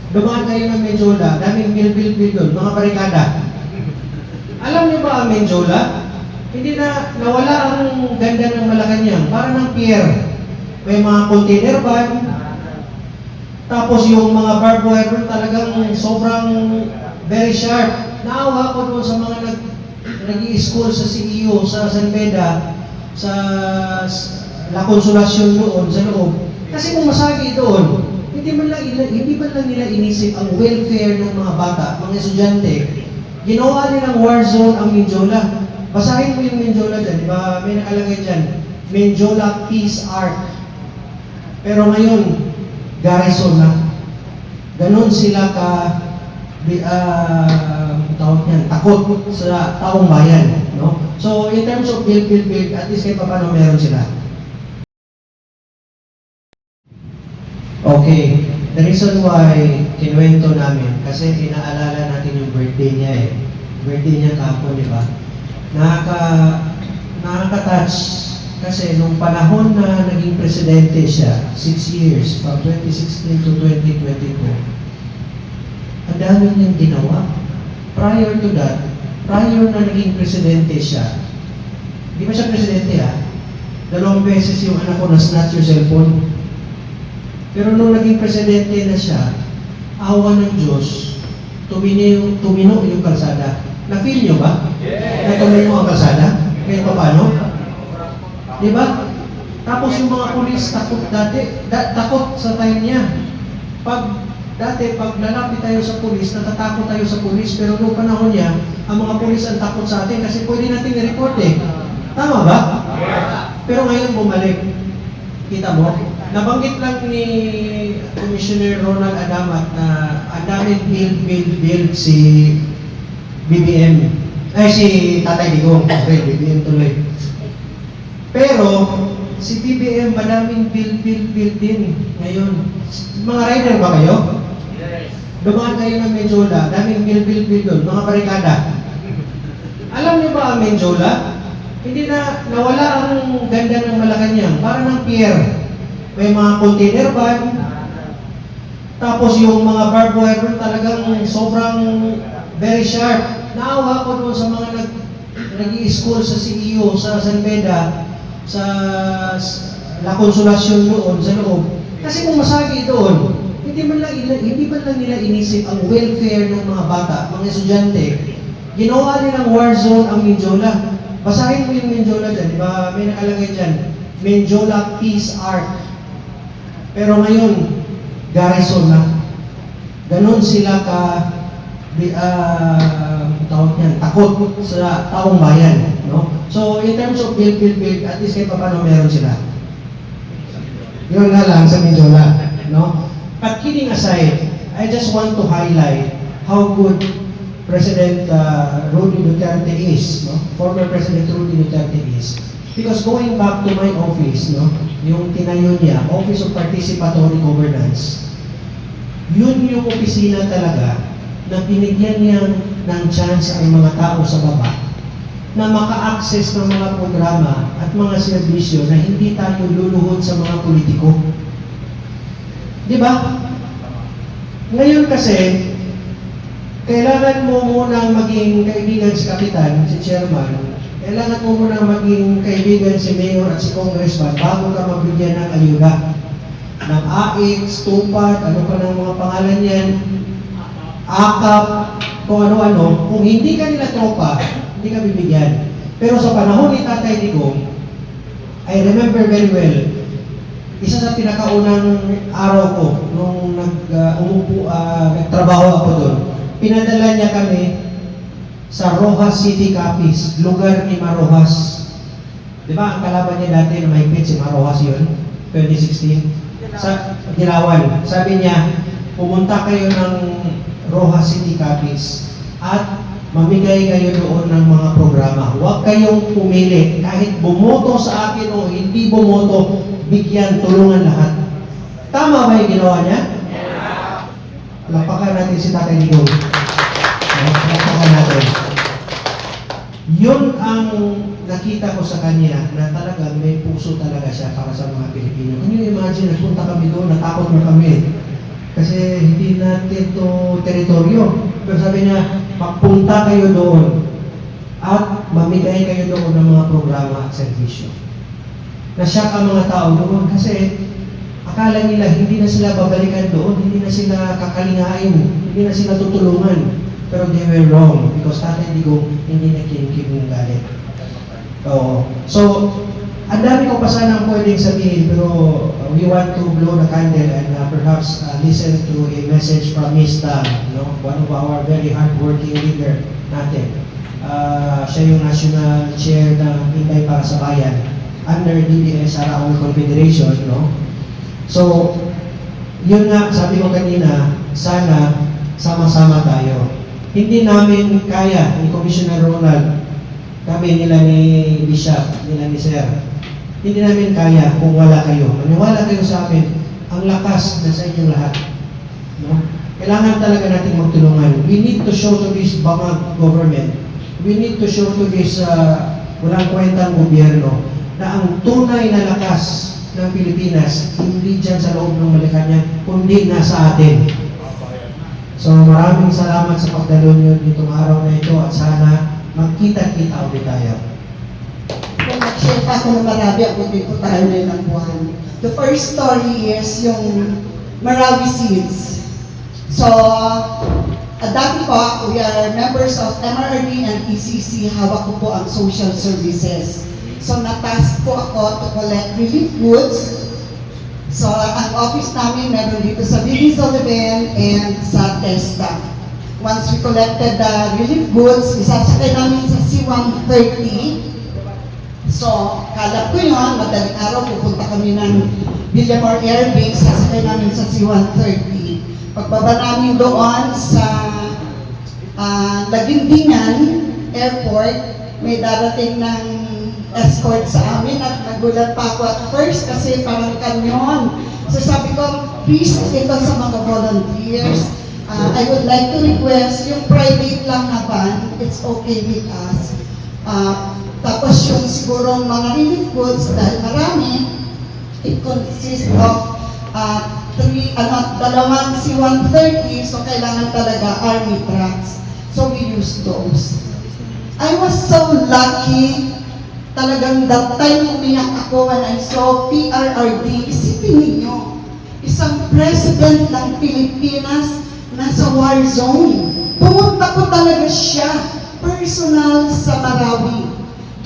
Dumaan kayo ng Menjola, daming bil doon, mga barikada. Alam niyo ba ang Menjola? Hindi na nawala ang ganda ng Malacanang, para ng pier. May mga container van, tapos yung mga barbed wire talagang sobrang very sharp. Naawa ko doon sa mga nag-i-school sa CEU, sa San Beda, sa La Consolacion doon, sa loob. Kasi kung masagi doon, hindi man lang nila inisip ang welfare ng mga bata, mga estudyante. Ginawa nilang war zone ang Menjola. Basahin mo yung Menjola dyan, di ba? May nakalagay dyan, Menjola Peace Arc. Pero ngayon, garrison na. Ganon sila tawag niyan, takot sa taong bayan. No? So, in terms of build, at least kahit paano meron sila. Okay. The reason why kinuwento namin, kasi inaalala natin yung birthday niya eh. Birthday niya kahapon, di ba? Nakaka-touch. Kasi nung panahon na naging presidente siya, 6 years, from 2016 to 2022, ang dami niyang ginawa. Prior to that, prior na naging presidente siya, di ba siya presidente ha? 2 beses yung anak ko na snatch your cellphone. Pero nung naging presidente na siya, awa ng Diyos, tumino yung kalsada. Na-feel nyo ba? Na tumino ang kalsada? Kaya paano? Di ba? Tapos yung mga pulis takot dati, takot sa time niya. Dati, pag lalapit tayo sa pulis, natatakot tayo sa pulis, pero noong panahon niya, ang mga pulis ang takot sa atin kasi pwede natin i-report eh. Tama ba? Pero ngayon bumalik. Kita mo? Nabanggit lang ni Commissioner Ronald Adamat na ang daming build si BBM. Ay, si Tatay Digong. Okay, BBM tuloy. Pero, si BBM madaming build din ngayon. Mga rider ba kayo? Dumaan kayo ng Menjola, daming build doon, mga barikada. Alam niyo ba ang Menjola? Hindi na nawala ang ganda ng Malacanang, para ng pier. May mga container van, tapos yung mga barbed wire talagang sobrang very sharp. Naawa ko doon sa mga nag-i-school sa CEU, sa San Beda, sa La Consolacion doon, sa loob. Kasi kung masagi doon, hindi man lang nila inisip ang welfare ng mga bata, mga estudyante. Ginawa nilang war zone ang Menjola. Basahin mo yung Menjola dyan, di ba? May nakalagay dyan, Menjola Peace Arc. Pero ngayon, garrison na. Ganon sila tawag niyan, takot sa taong bayan. No? So, in terms of build, at least kahit paano meron sila. Yun nga lang sa Menjola. No? But kidding aside, I just want to highlight how good President Rudy Duterte is, no? Former President Rudy Duterte is. Because going back to my office, no, yung tinayo niya, Office of Participatory Governance, yun yung opisina talaga na binigyan niya ng chance ang mga tao sa baba na maka-access ng mga programa at mga serbisyo na hindi tayo luluhod sa mga politiko. Di ba? Ngayon kasi, kailangan mo munang maging kaibigan si Kapitan, si Chairman, kailangan mo munang maging kaibigan si Mayor at si Congressman bago ka mabigyan ng ayuda. Ng AIC, TUPAD, ano pa ng mga pangalan yan, AKAP, kung ano-ano. Kung hindi ka nila tropa, hindi ka bibigyan. Pero sa panahon ni Tatay Digong, I remember very well, isa sa pinakaunang araw ko nung nagtrabaho ako doon, pinadala niya kami sa Rojas City Capiz, lugar ni Marojas. Di ba, ang kalaban niya dati na mahigpit si Marojas yun, 2016, sa Girawan. Sabi niya, pumunta kayo ng Rojas City Capiz at mamigay kayo doon ng mga programa. Huwag kayong pumili. Kahit bumoto sa akin o hindi bumoto, bigyan, tulungan lahat. Tama ba yung ginawa niya? Lapakan natin si Tatay Digong. Lapakan natin. Yun ang nakita ko sa kanya na talagang may puso talaga siya para sa mga Pilipino. Can you imagine, nagpunta kami doon, natakot na kami. Kasi hindi natin to teritoryo. Pero sabi niya, magpunta kayo doon at mamigay kayo doon ng mga programa at serbisyo. Nasyak ang mga tao doon kasi akala nila hindi na sila babalikan doon, hindi na sila kakalingain, hindi na sila tutulungan. Pero they were wrong because Tatay Digong hindi nagkimkim ng galit. So, ang dami ko pa sanang pwedeng sabihin, pero we want to blow the candle and perhaps listen to a message from Ms. Tam, one of our very hardworking leader natin. Siya yung National Chair ng Inday para sa Bayan under DDS Araon Confederation. So, yun nga, sabi ko kanina, sana sama-sama tayo. Hindi namin kaya ni Commissioner Ronald, kami nila ni Bishop, nila ni Sir, hindi namin kaya kung wala kayo. Maniwala kayo sa amin, ang lakas na sa inyong lahat. Kailangan talaga natin magtulungan. We need to show to this Bamag government, we need to show to this walang kwentang gobyerno na ang tunay na lakas ng Pilipinas hindi dyan sa loob ng Malacanang, kundi nasa atin. So maraming salamat sa pagdalo nyo ditong araw na ito at sana magkita-kita ulit tayo. Kung mag-share pa ako ng marami, ako dito tayo na ilang buwan. The first story is yung Marawi Seeds. So, dati po, we are members of MRRD and ECC. Hawak ko po ang social services. So, natask po ako to collect relief goods. So, ang office namin meron dito sa Bilis Oliven and sa Testa. Once we collected the relief goods, isasakay namin sa C-130. So, kalap ko yun, madaling araw pupunta kami ng Villamor Air Base, sasakay namin sa C-130. Pagbaba namin doon sa Lagindingan Airport, may darating ng escort sa amin at nagulat pa ako at first kasi parang kanyon. So sabi ko, please, ito sa mga volunteers. I would like to request yung private lang na van, it's okay with us. Tapos yung sigurong mga relief goods, dahil marami, it consists of dalawang C-130, so kailangan talaga army trucks. So we use those. I was so lucky, talagang that time umiyak ako when I saw PRRD. Isipin ninyo, isang president ng Pilipinas nasa war zone. Pumunta ko talaga siya, personal sa Marawi.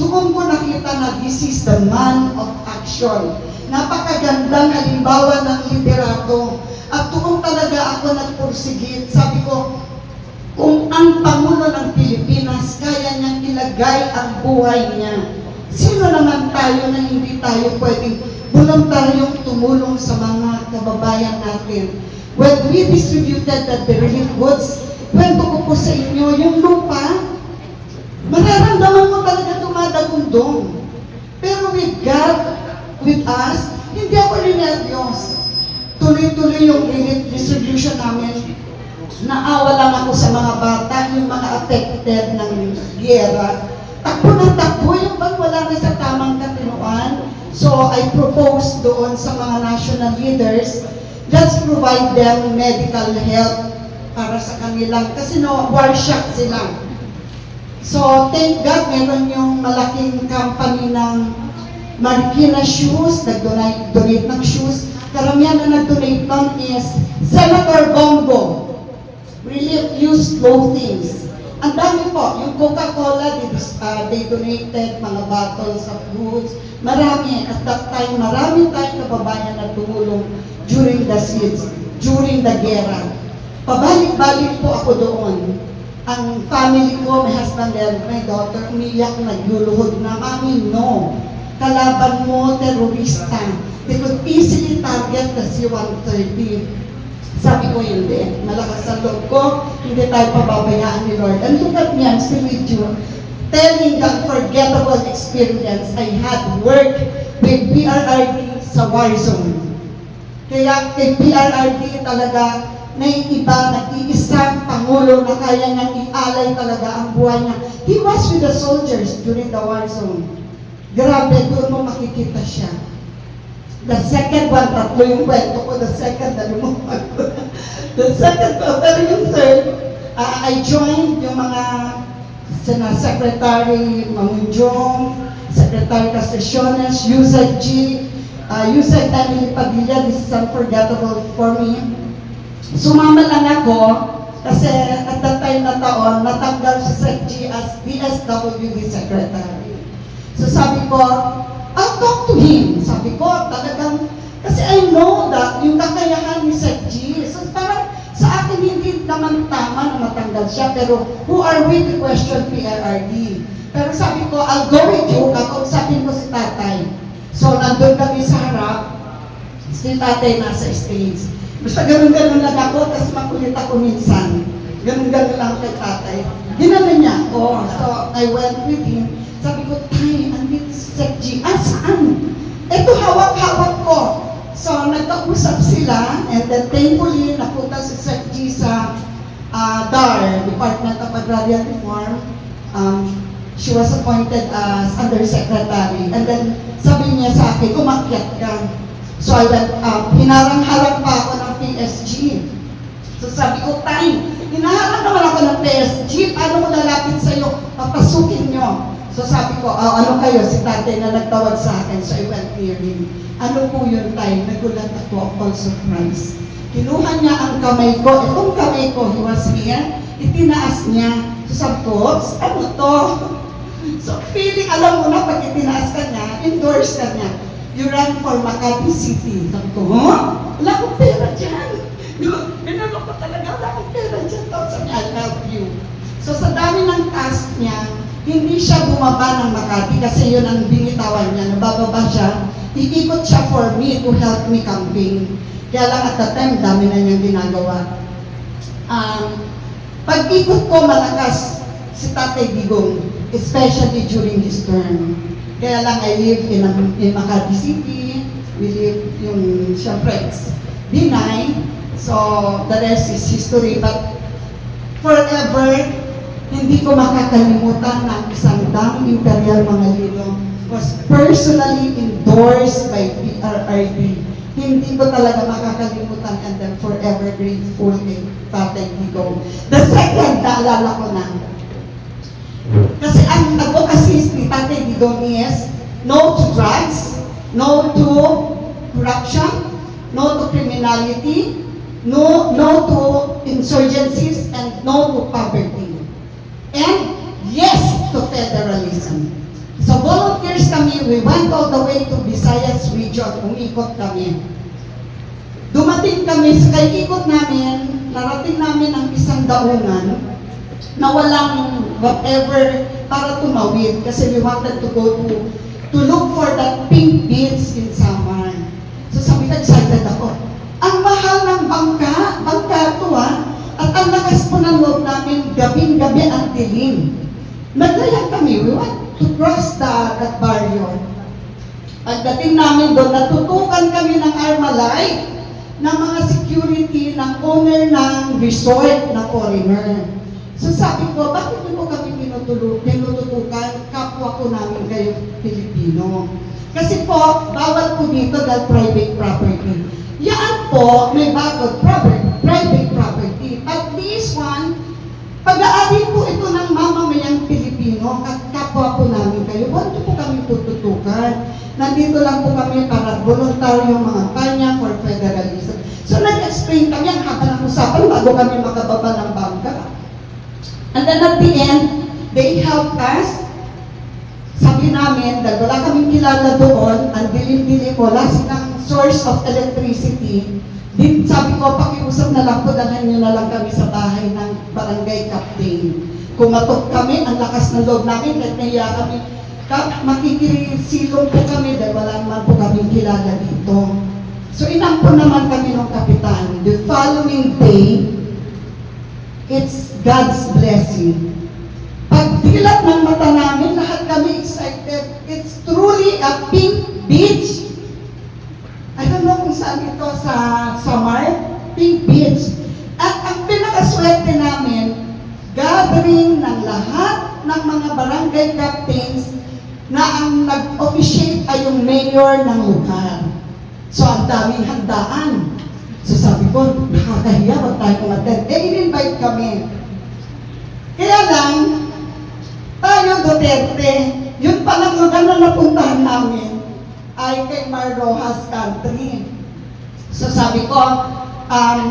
Doon ko nakita na this is the man of action. Napakagandang halimbawa ng liderato. At doon talaga ako nagpursigit. Sabi ko, kung ang Pangulo ng Pilipinas kaya niyang ilagay ang buhay niya, sino naman tayo na hindi tayo pwedeng voluntaryong tumulong sa mga kababayan natin? When we distributed the relief goods, kwento ko po sa inyo, yung lupa, mararamdaman mo talaga dumadagundong. Pero with God, with us, hindi ako lineryos. Tuloy-tuloy yung relief distribution namin. Naawa lang ako sa mga bata, yung mga affected ng giyera. Takbo na takbo, yung bang wala na sa tamang katinuan. So I propose doon sa mga national leaders, let's provide them medical help para sa kanilang, kasi war shock sila. So, thank God, meron yung malaking company ng Marikina Shoes, nag-donate ng shoes. Karamihan na nag-donate nun is Senator Bongo, relief used clothings. Ang dami po, yung Coca-Cola, they donated mga bottles of goods. Marami, at that time, marami tayong kababayan na tumulong during the siege, during the gera. Pabalik-balik po ako doon. Ang family ko, my husband and my daughter, umiyak, nagluluhod na, Mami, no. Kalaban mo, terorista. They could easily target the C-130. Sabi ko, hindi. Malakas sa loob ko, hindi tayo pababayaan ni Lord. And look at me, I'm still with you. Telling the unforgettable experience I had worked with PRRD sa war zone. Kaya kay PRRD talaga, naiiba, nag-iisang Pangulo na kaya niyang ialay talaga ang buhay niya. He was with the soldiers during the war zone. Grabe, doon mo makikita siya. The second one, tatlo yung kwento ko. The second, nalimutan ko. The second, pero yung third, I joined yung mga Secretary Mamunjong, Secretary Castaciones, Yusek G, Yusek Emily Padilla. This is unforgettable for me. Sumama lang ako kasi at that time na taon, natanggal si Sec G as DSWD Secretary. So sabi ko, I'll talk to him. Sabi ko, talagang, kasi I know that yung kakayahan ni Sec G. So parang sa akin hindi naman tama na matanggal siya, pero who are we to question PRRD? Pero sabi ko, I'll go with you, kakausapin ko si tatay. So nandun kami sa harap, si tatay nasa stage. Basta ganun-ganun lang ako, tapos makulit ako minsan. Ganun-ganun lang kay tatay. Ginano niya ako. So I went with him. Sabi ko, tay, andito si Sec G. Saan? Ito, hawak-hawak ko. So, nagkausap sila, and then thankfully, napunta si Sec G sa DAR, Department of Agrarian Reform. She was appointed as Undersecretary. And then, sabi niya sa akin, umakyat ka. So, I went up. Hinarang-harang pa ako ng PSG. So, sabi ko, tay, hinaharang naman ako ng PSG. Paano mo lalapit sa'yo? Papasukin niyo. So sabi ko, ano kayo, si tatay na nagtawag sa akin, so I went near him. Ano po yun, tay? Nagulat ako, all surprise. Kinuha niya ang kamay ko, itong kamay ko, he was here, itinaas niya. So sabi ko, ano to? So feeling, alam mo na, pag itinaas ka niya, endorse ka niya. You run for Makati City. Sabi ko, wala akong pera dyan. Pinalo ko talaga, wala akong pera dyan. Tapos sabi niya, I love you. So sa dami ng task niya, hindi siya bumaba ng Makati kasi yun ang binitawan niya. Nabababa siya, iikot siya for me to help me campaign. Kaya lang at that time, dami na niyang ginagawa. Pag-ikot ko, malakas si Tatay Digong, especially during his term. Kaya lang, I live in Makati City. We live yung, syempre, it's Binay. So, the rest is history. But forever, hindi ko makakalimutan na ang isang dang Imperial Mangalino was personally endorsed by PRRD. Hindi ko talaga makakalimutan, and then forever grateful kay Tatay Digong. The second, naalala ko na. Kasi ang advocacy ni Tatay Digong is no to drugs, no to corruption, no to criminality, no to insurgencies, and no to poverty. And yes to federalism. So volunteers kami, we went all the way to Visayas region, umikot kami. Dumating kami, sa ikot namin, narating namin ang isang daungan na walang whatever para tumawid kasi we wanted to go to look for that pink beach in Samar. So sabi ko, excited ako. Ang mahal ng bangka to at ang lakas po ng loob namin, gabing-gabi ang dilim. Naglayag kami, we want to cross that barrier. Pagdating namin doon, natutukan kami ng Armalite ng mga security ng owner ng resort na foreigner. So sabi ko, bakit niyo po kami tinututukan? Kapwa po namin kayo Pilipino. Kasi po, bawal po dito dahil private property. Yan po, may bago, private property. At this one, pag-aari po ito ng mamamayang Pilipino at kapwa po namin kayo. Huwag niyo po kami tututukan. Nandito lang po kami para voluntaryong mga kanya for federalism. So nag-explain kami ang haba ng usapan bago kami makababa ng bangka. And then at the end, they helped us. Sabi namin, dahil wala kaming kilala doon, ang dilim-dilim, wala silang source of electricity. Din, sabi ko, pakiusap na lang po, dalhan nyo na lang kami sa bahay ng barangay captain. Kumatok kami, ang lakas ng loob namin, kahit nahiya kami, makikisilong po kami dahil wala naman po kaming kilala dito. So inampun naman kami ng kapitan. The following day, it's God's blessing. Pagdilat ng mata namin, lahat kami excited. It's truly a pink beach. I don't know kung saan ito sa Samar, Pink Beach. At ang pinakaswerte namin, gathering ng lahat ng mga barangay captains na ang nag-officiate ay yung mayor ng lugar. So, ang daming handaan. So, sabi ko, nakakahiya, wag tayo umattend. In-invite kami. Kaya lang, tayo Duterte, yun palang lugar na napuntahan namin ay kay Mar Rojas Country. So, sabi ko,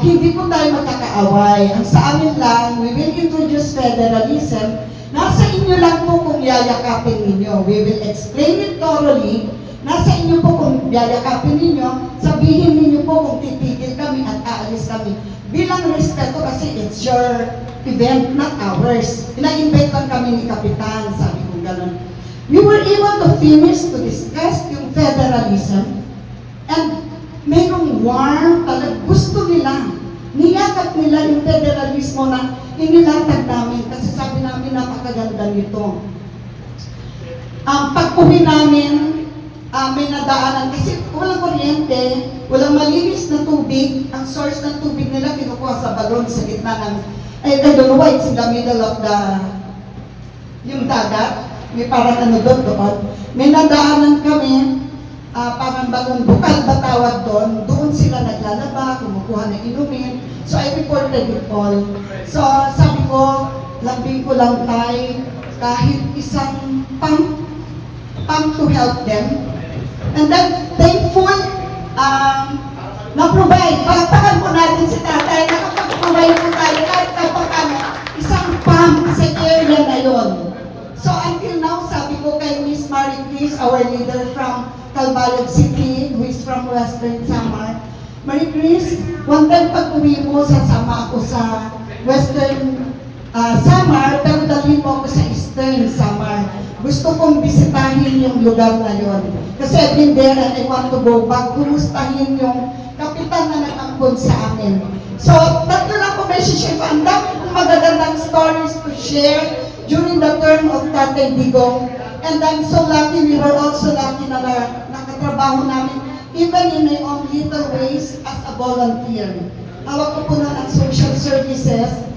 hindi po tayo magkakaaway. Ang sa amin lang, we will introduce federalism. Nasa inyo lang po kung yayakapin ninyo. We will explain it thoroughly. Nasa inyo po kung yayakapin ninyo. Sabihin ninyo po kung titigil kami at aalis kami. Bilang respeto kasi it's your event, not ours. Ina-invite lang kami ni Kapitan, sabi ko gano'n. We were able to finish to discuss yung federalism. And mayroong warm, talagang gusto nila. Niyakap nila yung federalismo na inilatag namin kasi sabi namin napakaganda nito. Ang pag-uwi namin, may nadaanan kasi walang kuryente, walang malinis na tubig. Ang source ng tubig nila kinukuha sa balon sa gitna ng, I don't know why, it's in the middle of yung dagat. May parang ano doon. May nadaanan kami, parang bagong bukal ba tawag doon, doon sila naglalaba, kumukuha ng inumin. So I reported it all. So sabi ko, lambing ko lang tayo kahit isang pump to help them. And then, thankful, na-provide. Palakpakan po natin si tatay, nakapag-provide po tayo kahit kapag isang pump sa area na yon. So until now, sabi ko kay Miss Marie Chris, our leader from Calbayog City, who is from Western Samar. Marie Chris, one time pag-uwi mo, sasama ako sa Western Samar, pero dalhin mo ako sa Eastern Samar. Gusto kong bisitahin yung lugar na yon. Kasi I've been there and I want to go back, kumustahin yung kapitan na nag-ampon sa amin. So, tatlo lang po may share ko. Ang dami kong magagandang stories to share during the term of Tatay Digong. And I'm so lucky, we were also lucky na nakatrabaho namin, even in my own little ways as a volunteer. Hawak ko po nun ang social services.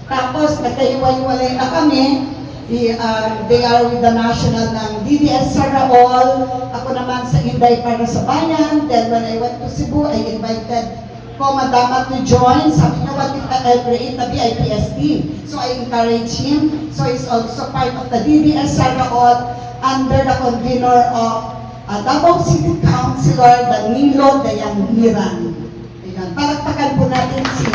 Tapos, nagkaiwalay na kami. They are with the national ng DDS Saraol. Ako naman sa Inday para sa Bayan. Then when I went to Cebu, I invited ko Madama to join. Sabi niya, what if I create na BIPSD? So I encourage him. So he's also part of the DDS Saraol under the convener of Davao City Councilor Danilo Dayangiran. Palakpakan po natin si